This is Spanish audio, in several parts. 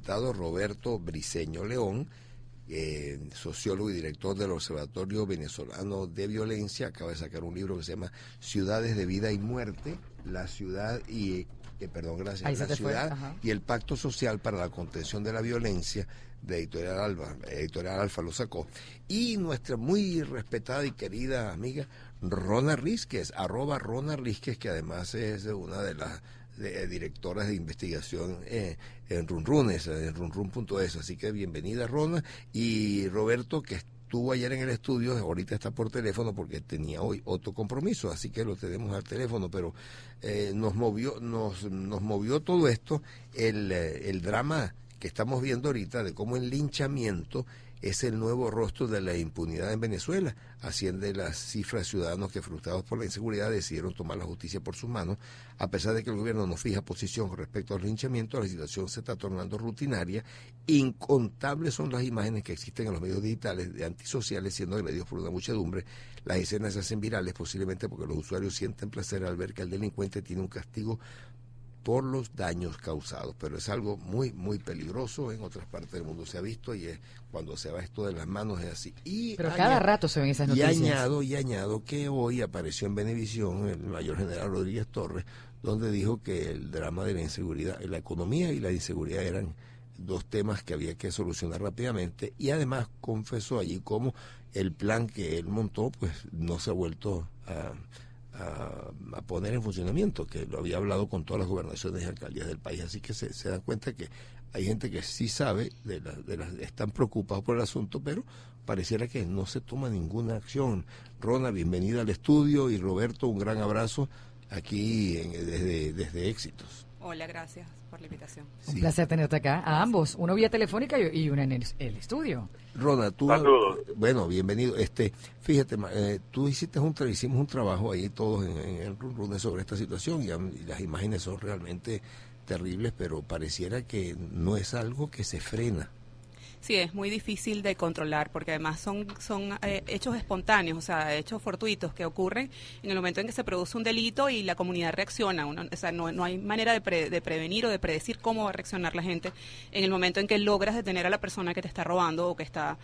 invitado Roberto Briceño León, sociólogo y director del Observatorio Venezolano de Violencia. Acaba de sacar un libro que se llama Ciudades de Vida y Muerte, la ciudad y la ciudad y el pacto social para la contención de la violencia, de Editorial Alfa lo sacó. Y nuestra muy respetada y querida amiga Rona Rísquez, @Rona Rísquez, que además es una de las directoras de investigación en Runrunes, en runrun.es. Así que bienvenida, Rona. Y Roberto, que estuvo ayer en el estudio, ahorita está por teléfono porque tenía hoy otro compromiso, así que lo tenemos al teléfono, pero nos movió todo esto, el drama que estamos viendo ahorita de cómo el linchamiento es el nuevo rostro de la impunidad en Venezuela. Asciende las cifras de ciudadanos que, frustrados por la inseguridad, decidieron tomar la justicia por sus manos. A pesar de que el gobierno no fija posición con respecto al linchamiento, la situación se está tornando rutinaria. Incontables son las imágenes que existen en los medios digitales de antisociales siendo agredidos por una muchedumbre. Las escenas se hacen virales, posiblemente porque los usuarios sienten placer al ver que el delincuente tiene un castigo por los daños causados, pero es algo muy, muy peligroso. En otras partes del mundo se ha visto, y es cuando se va esto de las manos es así. Pero cada rato se ven esas noticias. Y añado que hoy apareció en Venevisión el mayor general Rodríguez Torres, donde dijo que el drama de la inseguridad, la economía y la inseguridad eran dos temas que había que solucionar rápidamente, y además confesó allí cómo el plan que él montó pues no se ha vuelto a poner en funcionamiento, que lo había hablado con todas las gobernaciones y alcaldías del país. Así que se dan cuenta que hay gente que sí sabe, están preocupados por el asunto, pero pareciera que no se toma ninguna acción. Rona, bienvenida al estudio, y Roberto, un gran abrazo aquí desde Éxitos. Hola, gracias por la invitación. Un placer tenerte acá, a ambos, una vía telefónica y una en el estudio. Rona, tú, saludos. Bueno, bienvenido. Fíjate, hicimos un trabajo ahí todos en Runrunes sobre esta situación, y las imágenes son realmente terribles, pero pareciera que no es algo que se frena. Sí, es muy difícil de controlar porque además son hechos espontáneos, o sea, hechos fortuitos que ocurren en el momento en que se produce un delito y la comunidad reacciona. O sea, no hay manera de prevenir o de predecir cómo va a reaccionar la gente en el momento en que logras detener a la persona que te está robando o que está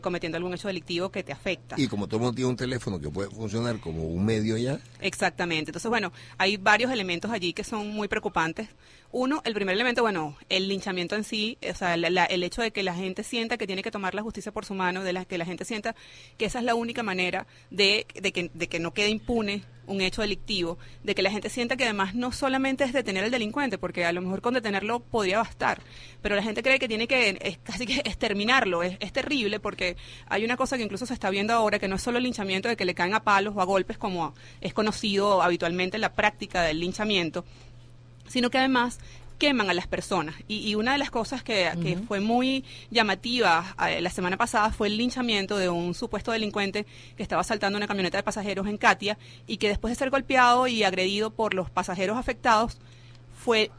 cometiendo algún hecho delictivo que te afecta. Y como todo el mundo tiene un teléfono que puede funcionar como un medio ya. Exactamente. Entonces, bueno, hay varios elementos allí que son muy preocupantes. Uno, el primer elemento, el linchamiento en sí, o sea, el hecho de que la gente sienta que tiene que tomar la justicia por su mano, que la gente sienta que esa es la única manera de que no quede impune un hecho delictivo, de que la gente sienta que además no solamente es detener al delincuente, porque a lo mejor con detenerlo podría bastar, pero la gente cree que tiene que casi que exterminarlo. Es terrible porque hay una cosa que incluso se está viendo ahora, que no es solo el linchamiento de que le caen a palos o a golpes, como es conocido habitualmente en la práctica del linchamiento, sino que además queman a las personas. Y una de las cosas que fue muy llamativa la semana pasada fue el linchamiento de un supuesto delincuente que estaba asaltando una camioneta de pasajeros en Catia, y que después de ser golpeado y agredido por los pasajeros afectados, fue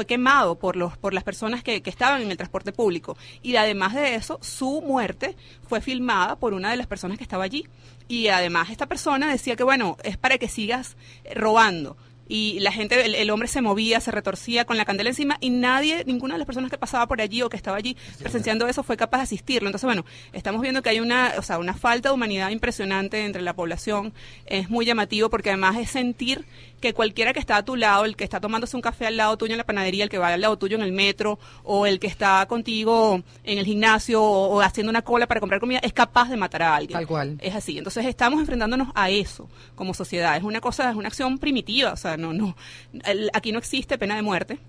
quemado por las personas que estaban en el transporte público. Y además de eso, su muerte fue filmada por una de las personas que estaba allí. Y además esta persona decía que, es para que sigas robando. Y la gente, el hombre se movía, se retorcía con la candela encima, y ninguna de las personas que pasaba por allí o que estaba allí presenciando eso fue capaz de asistirlo. Entonces, estamos viendo que hay una falta de humanidad impresionante entre la población. Es muy llamativo porque además es sentir que cualquiera que está a tu lado, el que está tomándose un café al lado tuyo en la panadería, el que va al lado tuyo en el metro, o el que está contigo en el gimnasio o haciendo una cola para comprar comida, es capaz de matar a alguien. Tal cual. Es así. Entonces estamos enfrentándonos a eso como sociedad. Es una acción primitiva. O sea, aquí no existe pena de muerte.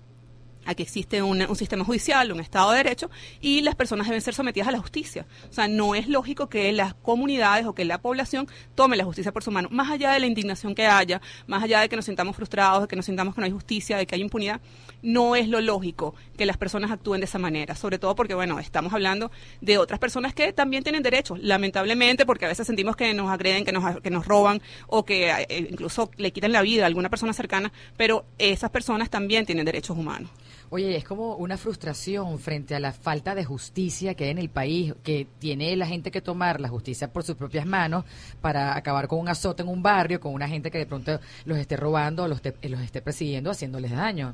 Aquí existe un sistema judicial, un Estado de Derecho, y las personas deben ser sometidas a la justicia. O sea, no es lógico que las comunidades o que la población tome la justicia por su mano. Más allá de la indignación que haya, más allá de que nos sintamos frustrados, de que nos sintamos que no hay justicia, de que hay impunidad, no es lo lógico que las personas actúen de esa manera. Sobre todo porque, estamos hablando de otras personas que también tienen derechos, lamentablemente, porque a veces sentimos que nos agreden, que nos roban, o que incluso le quitan la vida a alguna persona cercana, pero esas personas también tienen derechos humanos. Oye, es como una frustración frente a la falta de justicia que hay en el país, que tiene la gente que tomar la justicia por sus propias manos para acabar con un azote en un barrio, con una gente que de pronto los esté robando, los esté persiguiendo, haciéndoles daño.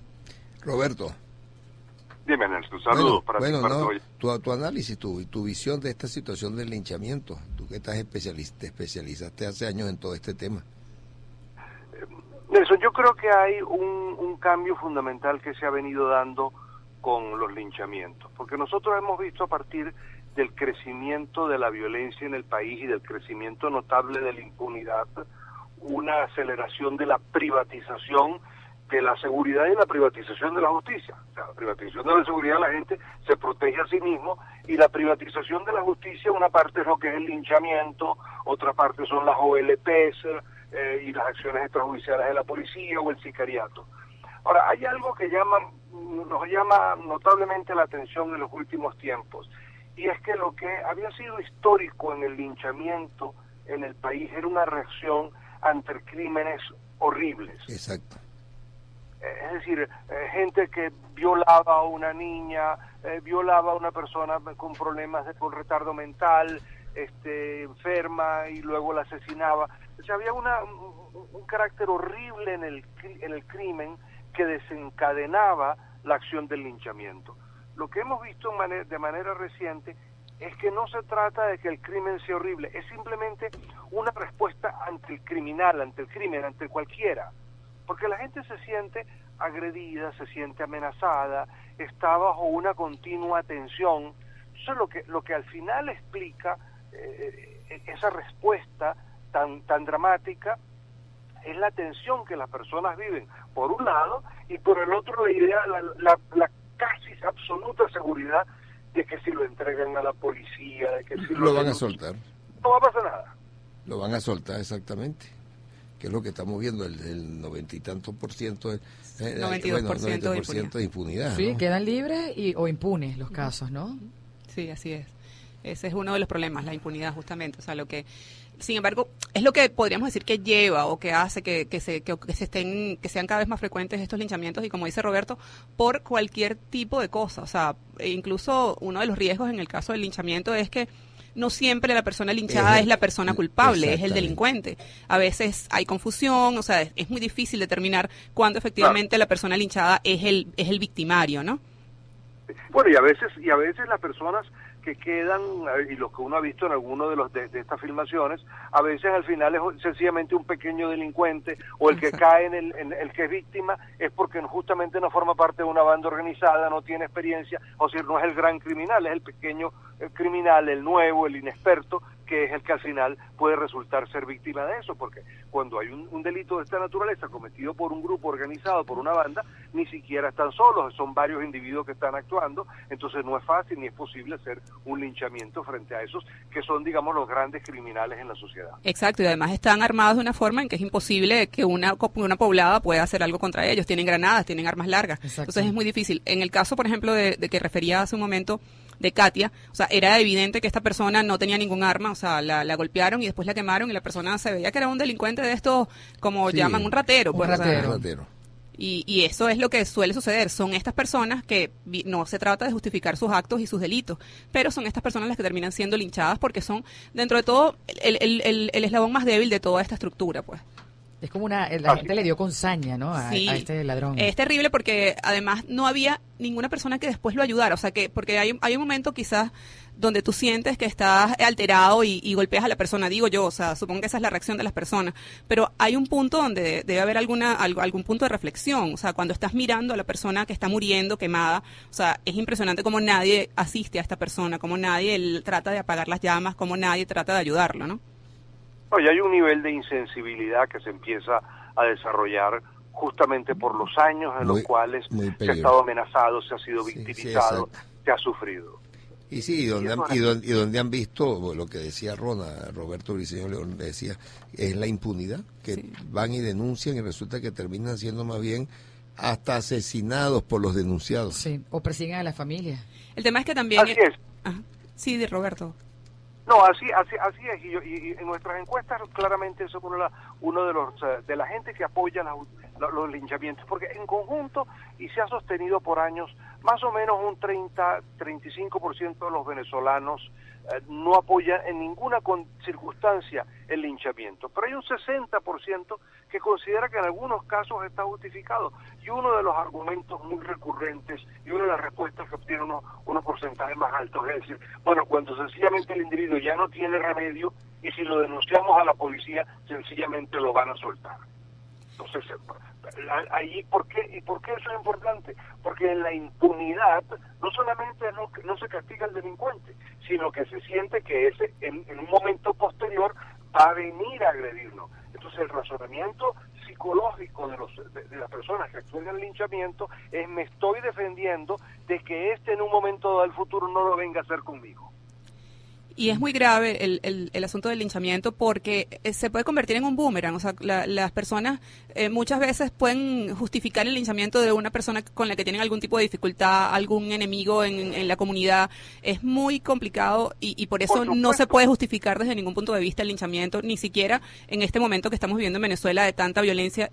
Roberto. Dime, Nelson, saludos para ti. Tu análisis, tu visión de esta situación del linchamiento, tú que estás te especializaste hace años en todo este tema. Nelson, yo creo que hay un cambio fundamental que se ha venido dando con los linchamientos, porque nosotros hemos visto a partir del crecimiento de la violencia en el país y del crecimiento notable de la impunidad, una aceleración de la privatización de la seguridad y la privatización de la justicia. O sea, la privatización de la seguridad, la gente se protege a sí mismo, y la privatización de la justicia, una parte es lo que es el linchamiento, otra parte son las OLPs y las acciones extrajudiciales de la policía o el sicariato. Ahora, hay algo que nos llama notablemente la atención en los últimos tiempos, y es que lo que había sido histórico en el linchamiento en el país era una reacción ante crímenes horribles. Exacto. Es decir, gente que violaba a una niña, violaba a una persona con problemas con retardo mental, enferma, y luego la asesinaba. O sea, había un carácter horrible en el crimen que desencadenaba la acción del linchamiento. Lo que hemos visto de manera reciente es que no se trata de que el crimen sea horrible, es simplemente una respuesta ante el criminal, ante el crimen, ante cualquiera. Porque la gente se siente agredida, se siente amenazada, está bajo una continua tensión. Eso es lo que al final explica esa respuesta tan dramática, es la tensión que las personas viven, por un lado, y por el otro la idea, la casi absoluta seguridad de que si lo entregan a la policía, de que si lo van a soltar, no va a pasar nada. Lo van a soltar, exactamente, que es lo que estamos viendo, el 90 y tantos por ciento, 92% de impunidad. Sí, ¿no? quedan libres o impunes los casos, ¿no? Sí, así es. Ese es uno de los problemas, la impunidad, justamente. O sea, sin embargo, es lo que podríamos decir que lleva o que hace que sean cada vez más frecuentes estos linchamientos, y como dice Roberto, por cualquier tipo de cosa. O sea, incluso uno de los riesgos en el caso del linchamiento es que no siempre la persona linchada es la persona culpable, es el delincuente. A veces hay confusión, o sea, es muy difícil determinar cuándo efectivamente la persona linchada es el victimario, ¿no? Bueno, y a veces las personas que quedan, y lo que uno ha visto en alguno de estas filmaciones, a veces al final es sencillamente un pequeño delincuente, o el que cae en el que es víctima es porque justamente no forma parte de una banda organizada, no tiene experiencia, o sea, no es el gran criminal, es el pequeño criminal, el nuevo, el inexperto, que es el que al final puede resultar ser víctima de eso, porque cuando hay un delito de esta naturaleza cometido por un grupo organizado, por una banda, ni siquiera están solos, son varios individuos que están actuando, entonces no es fácil ni es posible hacer un linchamiento frente a esos que son, digamos, los grandes criminales en la sociedad. Exacto, y además están armados de una forma en que es imposible que una poblada pueda hacer algo contra ellos, tienen granadas, tienen armas largas. Exacto. Entonces es muy difícil. En el caso, por ejemplo, de que refería hace un momento de Katia, o sea, era evidente que esta persona no tenía ningún arma, o sea, la golpearon y después la quemaron, y la persona se veía que era un delincuente de estos, como llaman, un ratero. Un ratero. O sea, y eso es lo que suele suceder, son estas personas que no se trata de justificar sus actos y sus delitos, pero son estas personas las que terminan siendo linchadas porque son, dentro de todo, el eslabón más débil de toda esta estructura, pues. Es como la gente le dio con saña, ¿no? A este ladrón. Es terrible porque además no había ninguna persona que después lo ayudara. O sea, porque hay un momento quizás donde tú sientes que estás alterado y golpeas a la persona, digo yo, o sea, supongo que esa es la reacción de las personas. Pero hay un punto donde debe haber algún punto de reflexión. O sea, cuando estás mirando a la persona que está muriendo, quemada, o sea, es impresionante cómo nadie asiste a esta persona, cómo nadie trata de apagar las llamas, cómo nadie trata de ayudarlo, ¿no? No, y hay un nivel de insensibilidad que se empieza a desarrollar justamente por los años en los cuales se ha estado amenazado, se ha sido victimizado, se ha sufrido. Y sí, donde han visto lo que decía Roberto Briceño León, decía, es la impunidad, que van y denuncian y resulta que terminan siendo más bien hasta asesinados por los denunciados. Sí, o persiguen a la familia. El tema es que también... Así es. Ajá. Sí, de Roberto. No, así es, y en nuestras encuestas claramente eso es uno de la gente que apoya los linchamientos, porque en conjunto, y se ha sostenido por años, más o menos un 30-35% de los venezolanos no apoyan en ninguna circunstancia el linchamiento, pero hay un 60% que considera que en algunos casos está justificado, y uno de los argumentos muy recurrentes y una de las respuestas que obtiene unos porcentajes más altos es decir, bueno, cuando sencillamente el individuo ya no tiene remedio y si lo denunciamos a la policía sencillamente lo van a soltar. Entonces, allí, ¿por qué eso es importante? Porque en la impunidad no solamente no se castiga al delincuente, sino que se siente que ese en un momento posterior va a venir a agredirnos. Entonces el razonamiento psicológico de las personas que actúan en el linchamiento es: me estoy defendiendo de que en un momento dado del futuro no lo venga a hacer conmigo. Y es muy grave el asunto del linchamiento porque se puede convertir en un boomerang. O sea, las personas muchas veces pueden justificar el linchamiento de una persona con la que tienen algún tipo de dificultad, algún enemigo en la comunidad. Es muy complicado y por eso no se puede justificar desde ningún punto de vista el linchamiento, ni siquiera en este momento que estamos viviendo en Venezuela de tanta violencia,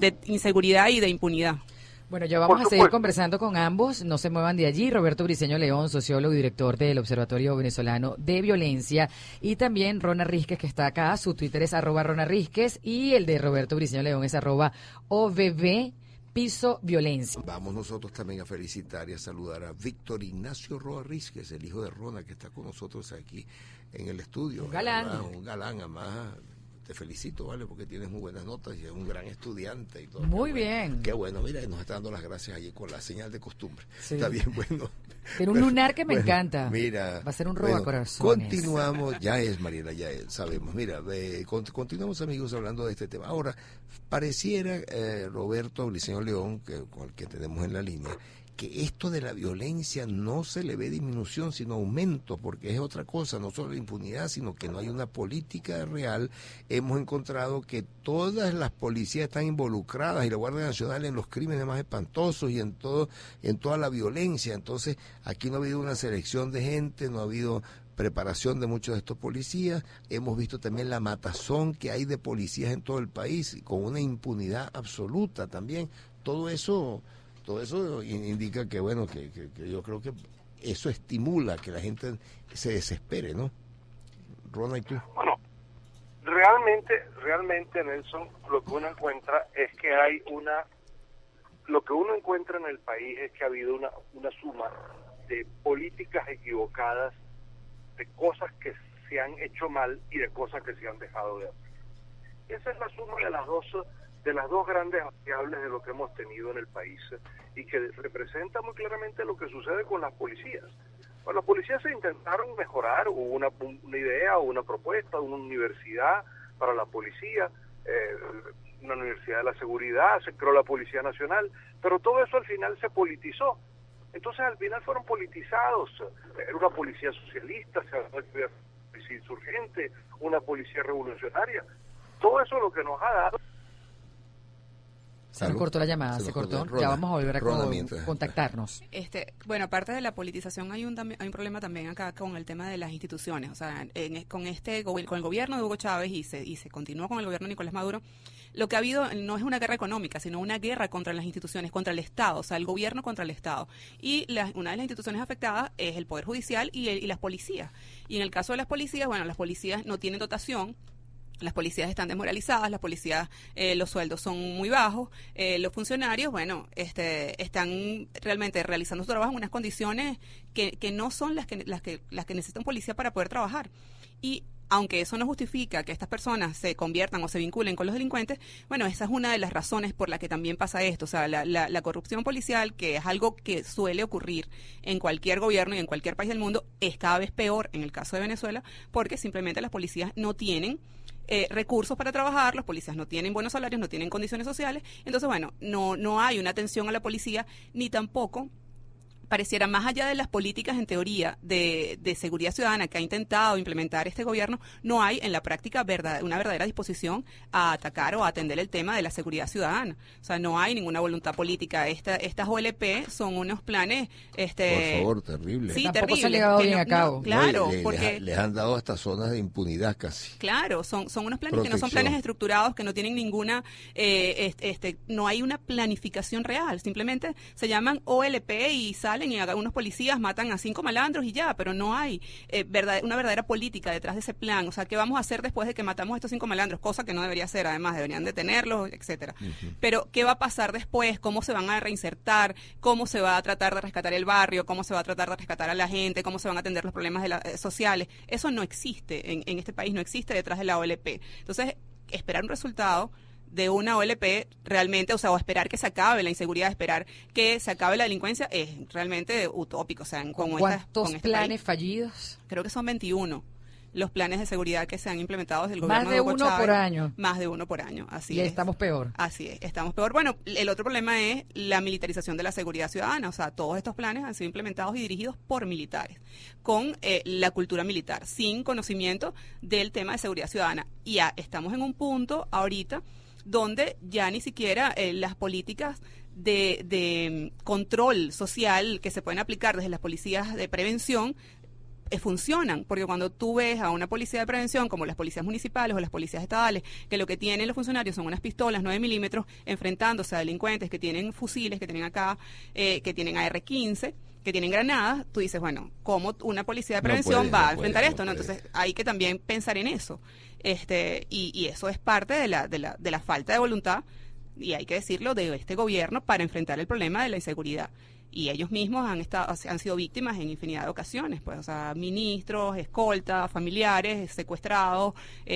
de inseguridad y de impunidad. Bueno, ya vamos a seguir conversando con ambos, no se muevan de allí. Roberto Briceño León, sociólogo y director del Observatorio Venezolano de Violencia, y también Rona Rísquez, que está acá, su Twitter es @Rona Rísquez y el de Roberto Briceño León es @OVV Piso Violencia. Vamos nosotros también a felicitar y a saludar a Víctor Ignacio Roa Rísquez, el hijo de Rona, que está con nosotros aquí en el estudio. Un galán. Un galán, además. Te felicito, ¿vale? Porque tienes muy buenas notas y es un gran estudiante y todo. Muy bien. Qué bueno, mira, nos está dando las gracias allí con la señal de costumbre. Sí. Está bien, bueno. Tiene un lunar que me encanta. Mira. Va a ser un robacorazones. Continuamos, ya es, Mariela, ya es, sabemos. Mira, continuamos, amigos, hablando de este tema. Ahora, pareciera, Roberto Briceño León, con el que tenemos en la línea, que esto de la violencia no se le ve disminución, sino aumento, porque es otra cosa, no solo la impunidad, sino que no hay una política real. Hemos encontrado que todas las policías están involucradas, y la Guardia Nacional, en los crímenes más espantosos y en toda la violencia. Entonces, aquí no ha habido una selección de gente, no ha habido preparación de muchos de estos policías. Hemos visto también la matazón que hay de policías en todo el país, con una impunidad absoluta también. Todo eso indica que, bueno, que yo creo que eso estimula que la gente se desespere, ¿no? Rona, ¿y tú? Bueno, realmente, Nelson, lo que uno encuentra es que lo que uno encuentra en el país es que ha habido una suma de políticas equivocadas, de cosas que se han hecho mal y de cosas que se han dejado de hacer. Esa es la suma de las dos grandes variables de lo que hemos tenido en el país y que representa muy claramente lo que sucede con las policías. Bueno, las policías se intentaron mejorar, hubo una idea o una propuesta, una universidad para la policía, una universidad de la seguridad, se creó la Policía Nacional, pero todo eso al final se politizó. Entonces al final fueron politizados. Era una policía socialista, se habló de una policía insurgente, una policía revolucionaria. Todo eso lo que nos ha dado. Se nos cortó la llamada, se cortó. Ya vamos a volver a contactarnos. Bueno, aparte de la politización, hay un problema también acá con el tema de las instituciones. O sea, con el gobierno de Hugo Chávez y se continúa con el gobierno de Nicolás Maduro, lo que ha habido no es una guerra económica, sino una guerra contra las instituciones, contra el Estado, o sea, el gobierno contra el Estado. Y una de las instituciones afectadas es el Poder Judicial y las policías. Y en el caso de las policías, bueno, las policías no tienen dotación. Las policías están desmoralizadas, las policías, los sueldos son muy bajos, los funcionarios, bueno, están realmente realizando su trabajo en unas condiciones que no son las que necesita un policía para poder trabajar. Y aunque eso no justifica que estas personas se conviertan o se vinculen con los delincuentes, bueno, esa es una de las razones por la que también pasa esto. O sea, la corrupción policial, que es algo que suele ocurrir en cualquier gobierno y en cualquier país del mundo, es cada vez peor en el caso de Venezuela, porque simplemente las policías no tienen recursos para trabajar, los policías no tienen buenos salarios, no tienen condiciones sociales. Entonces, bueno, no hay una atención a la policía, ni tampoco pareciera, más allá de las políticas en teoría de seguridad ciudadana que ha intentado implementar este gobierno, no hay en la práctica una verdadera disposición a atacar o a atender el tema de la seguridad ciudadana. O sea, no hay ninguna voluntad política. Estas OLP son unos planes... Por favor, terrible. Sí, tampoco terrible. se ha llevado bien a cabo. Claro, porque les han dado hasta zonas de impunidad casi. Claro, son unos planes que no son planes estructurados, que no tienen ninguna... no hay una planificación real. Simplemente se llaman OLP y salen y unos policías matan a 5 malandros y ya, pero no hay una verdadera política detrás de ese plan. O sea, ¿qué vamos a hacer después de que matamos a estos 5 malandros? Cosa que no debería ser, además, deberían detenerlos, etcétera. Pero, ¿qué va a pasar después? ¿Cómo se van a reinsertar? ¿Cómo se va a tratar de rescatar el barrio? ¿Cómo se va a tratar de rescatar a la gente? ¿Cómo se van a atender los problemas sociales? Eso no existe en este país, no existe detrás de la OLP. Entonces, esperar un resultado de una OLP realmente, o esperar que se acabe la inseguridad, esperar que se acabe la delincuencia, es realmente utópico. O sea, ¿Cuántos planes fallidos? Creo que son 21 los planes de seguridad que se han implementado desde el gobierno de Hugo Chávez. Más de uno por año. Más de uno por año, así es. Y estamos peor. Así es, estamos peor. Bueno, el otro problema es la militarización de la seguridad ciudadana. O sea, todos estos planes han sido implementados y dirigidos por militares, con la cultura militar, sin conocimiento del tema de seguridad ciudadana. Y ya estamos en un punto ahorita donde ya ni siquiera las políticas de control social que se pueden aplicar desde las policías de prevención funcionan, porque cuando tú ves a una policía de prevención como las policías municipales o las policías estatales, que lo que tienen los funcionarios son unas pistolas 9 milímetros enfrentándose a delincuentes que tienen fusiles, que tienen AK, que tienen AR-15, que tienen granadas, tú dices, bueno, ¿cómo una policía de prevención va a enfrentar esto? ¿No? Entonces hay que también pensar en eso. Y eso es parte de la falta de voluntad, y hay que decirlo, de este gobierno para enfrentar el problema de la inseguridad. Y ellos mismos han sido víctimas en infinidad de ocasiones, pues, o sea, ministros, escoltas, familiares, secuestrados,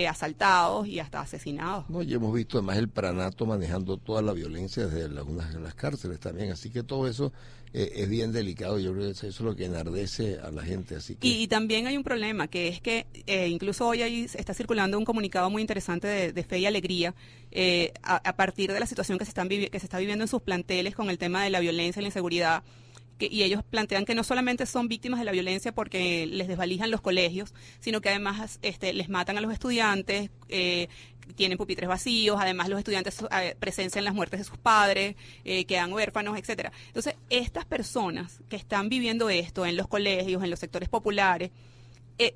asaltados y hasta asesinados. No, y hemos visto además el pranato manejando toda la violencia desde las cárceles también, así que todo eso es bien delicado. Yo creo que eso es lo que enardece a la gente. Así que... y también hay un problema, que es que incluso hoy ahí está circulando un comunicado muy interesante de Fe y Alegría, a partir de la situación que se está viviendo en sus planteles con el tema de la violencia y la inseguridad. Y ellos plantean que no solamente son víctimas de la violencia porque les desvalijan los colegios, sino que además les matan a los estudiantes, tienen pupitres vacíos, además los estudiantes presencian las muertes de sus padres, quedan huérfanos, etcétera. Entonces, estas personas que están viviendo esto en los colegios, en los sectores populares,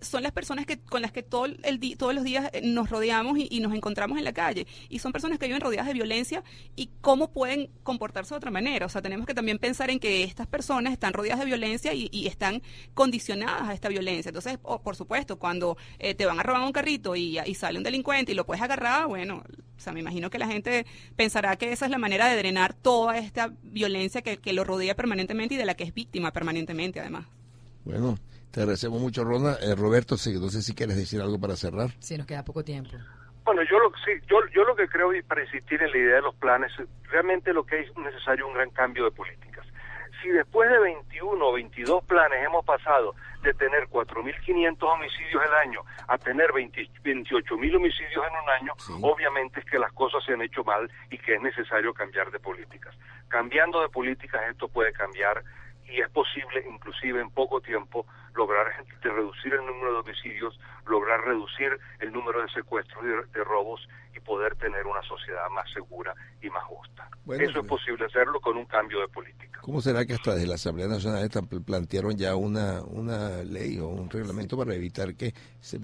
son las personas con las que todos los días nos rodeamos y nos encontramos en la calle, y son personas que viven rodeadas de violencia, y cómo pueden comportarse de otra manera. O sea, tenemos que también pensar en que estas personas están rodeadas de violencia y están condicionadas a esta violencia. Entonces, por supuesto, cuando te van a robar un carrito y sale un delincuente y lo puedes agarrar, bueno, o sea, me imagino que la gente pensará que esa es la manera de drenar toda esta violencia que lo rodea permanentemente y de la que es víctima permanentemente, además. Bueno, te agradecemos mucho, Rona. Roberto, no sé si quieres decir algo para cerrar. Sí, nos queda poco tiempo. Bueno, yo lo que creo, y para insistir en la idea de los planes, realmente lo que es necesario un gran cambio de políticas. Si después de 21 o 22 planes hemos pasado de tener 4.500 homicidios al año a tener 28.000 homicidios en un año, sí, obviamente es que las cosas se han hecho mal y que es necesario cambiar de políticas. Cambiando de políticas esto puede cambiar, y es posible, inclusive en poco tiempo, lograr reducir el número de homicidios, lograr reducir el número de secuestros y de robos, y poder tener una sociedad más segura y más justa. Bueno, eso es posible hacerlo con un cambio de política. ¿Cómo será que hasta desde la Asamblea Nacional plantearon ya una ley o un reglamento para evitar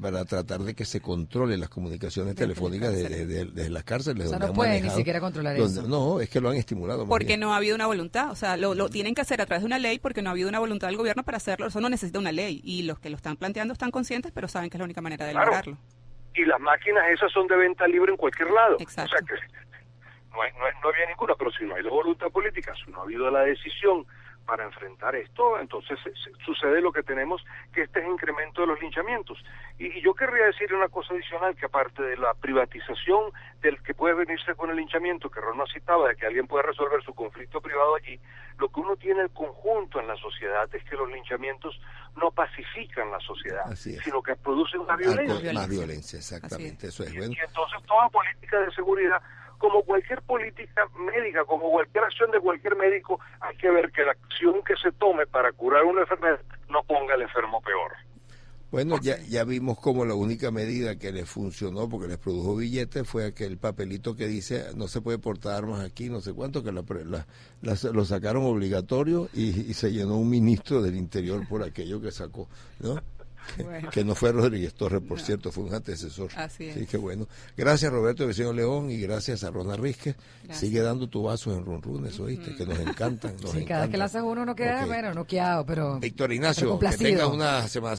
para tratar de que se controle las comunicaciones telefónicas desde las cárceles? O sea, no pueden ni siquiera controlar eso. No, es que lo han estimulado. Porque no ha habido una voluntad. O sea, lo tienen que hacer a través de una ley, porque no ha habido una voluntad del gobierno para hacerlo. Eso no necesita una ley, y los que lo están planteando están conscientes, pero saben que es la única manera de lograrlo. Y las máquinas esas son de venta libre en cualquier lado. Exacto. O sea que no había ninguna, pero si no hay voluntad política, si no ha habido la decisión para enfrentar esto, entonces sucede lo que tenemos, que este es incremento de los linchamientos. Y yo querría decir una cosa adicional, que aparte de la privatización del que puede venirse con el linchamiento, que Ron citaba, de que alguien puede resolver su conflicto privado allí, lo que uno tiene el conjunto en la sociedad es que los linchamientos no pacifican la sociedad, sino que producen más violencia. Más violencia, exactamente, eso es bueno. Y entonces toda política de seguridad como cualquier política médica, como cualquier acción de cualquier médico, hay que ver que la acción que se tome para curar una enfermedad no ponga al enfermo peor. Bueno, ya vimos como la única medida que les funcionó, porque les produjo billetes, fue aquel papelito que dice no se puede portar armas aquí, no sé cuánto, que lo sacaron obligatorio y se llenó un ministro del Interior por aquello que sacó, ¿no? Bueno. Que no fue Rodríguez Torres, por cierto, fue un antecesor. Así es. Sí, que bueno. Gracias, Roberto Briceño León, y gracias a Rona Rizquez. Sigue dando tu vaso en runrunes, ¿oíste? Que nos encantan. Cada vez que lanzas uno no queda, bueno, noqueado, pero... Víctor Ignacio, que tengas una semana.